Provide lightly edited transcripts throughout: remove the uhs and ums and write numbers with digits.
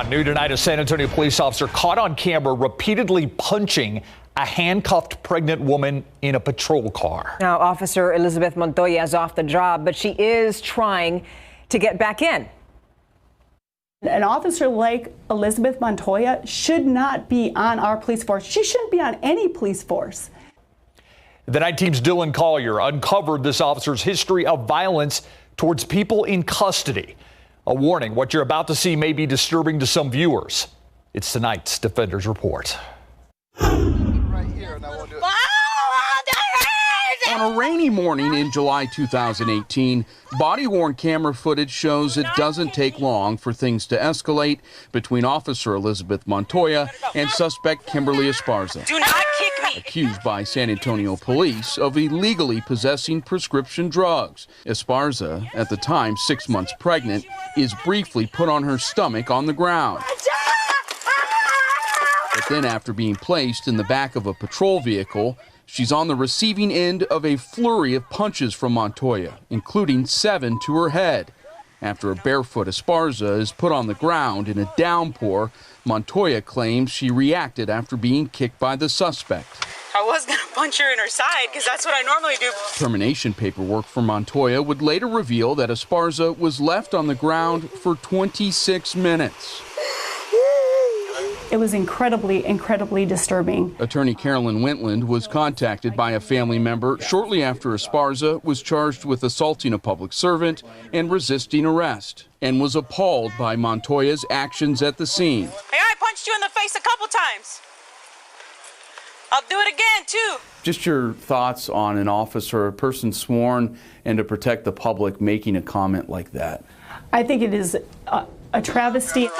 New tonight, a San Antonio police officer caught on camera repeatedly punching a handcuffed pregnant woman in a patrol car. Now, Officer Elizabeth Montoya is off the job, but she is trying to get back in. An officer like Elizabeth Montoya should not be on our police force. She shouldn't be on any police force. The night team's Dylan Collier uncovered this officer's history of violence towards people in custody. A warning, what you're about to see may be disturbing to some viewers. It's tonight's Defenders Report. On a rainy morning in July 2018, body-worn camera footage shows it doesn't take long for things to escalate between Officer Elizabeth Montoya and suspect Kimberly Esparza. Do not kick me! Accused by San Antonio police of illegally possessing prescription drugs. Esparza, at the time 6 months pregnant, is briefly put on her stomach on the ground. But then after being placed in the back of a patrol vehicle, she's on the receiving end of a flurry of punches from Montoya, including 7 to her head. After a barefoot Esparza is put on the ground in a downpour, Montoya claims she reacted after being kicked by the suspect. I was going to punch her in her side because that's what I normally do. Termination paperwork for Montoya would later reveal that Esparza was left on the ground for 26 minutes. It was incredibly disturbing. Attorney Carolyn Wentland was contacted by a family member shortly after Esparza was charged with assaulting a public servant and resisting arrest, and was appalled by Montoya's actions at the scene. Hey, I punched you in the face a couple times. I'll do it again, too. Just your thoughts on an officer, a person sworn and to protect the public, making a comment like that. I think it is a travesty.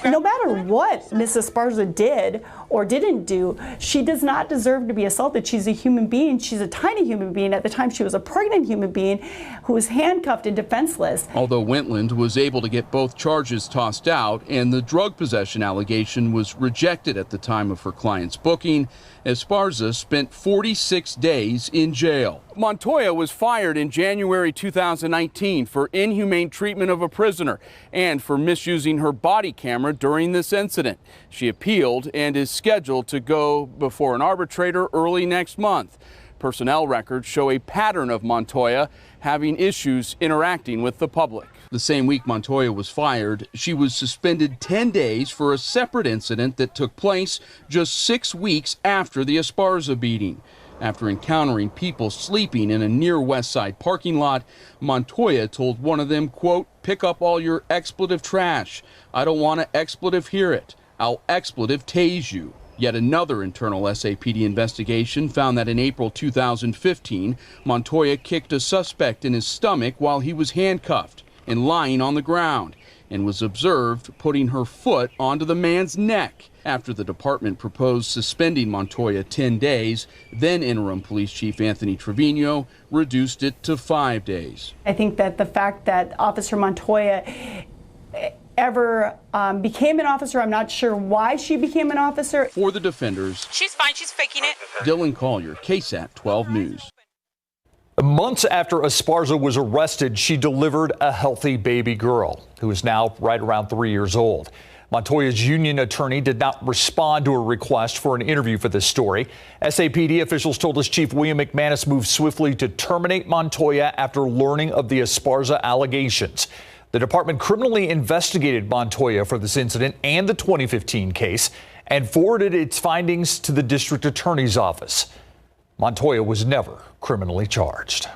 No matter what Ms. Esparza did or didn't do, she does not deserve to be assaulted. She's a human being. She's a tiny human being. At the time, she was a pregnant human being who was handcuffed and defenseless. Although Wentland was able to get both charges tossed out and the drug possession allegation was rejected at the time of her client's booking, Esparza spent 46 days in jail. Montoya was fired in January 2019 for inhumane treatment of a prisoner and for misusing her body camera during this incident. She appealed and is scheduled to go before an arbitrator early next month. Personnel records show a pattern of Montoya having issues interacting with the public. The same week Montoya was fired, she was suspended 10 days for a separate incident that took place just 6 weeks after the Esparza beating. After encountering people sleeping in a near West Side parking lot, Montoya told one of them, quote, "Pick up all your expletive trash. I don't want to expletive hear it. I'll expletive tase you." Yet another internal SAPD investigation found that in April 2015, Montoya kicked a suspect in his stomach while he was handcuffed and lying on the ground, and was observed putting her foot onto the man's neck. After the department proposed suspending Montoya 10 days, then interim police chief Anthony Trevino reduced it to 5 days. I think that the fact that Officer Montoya ever became an officer, I'm not sure why she became an officer. For the Defenders, She's fine. She's faking it. Dylan Collier, KSAT 12 News. Months after Esparza was arrested, she delivered a healthy baby girl who is now right around 3 years old. Montoya's union attorney did not respond to a request for an interview for this story. SAPD officials told us Chief William McManus moved swiftly to terminate Montoya after learning of the Esparza allegations. The department criminally investigated Montoya for this incident and the 2015 case and forwarded its findings to the district attorney's office. Montoya was never criminally charged.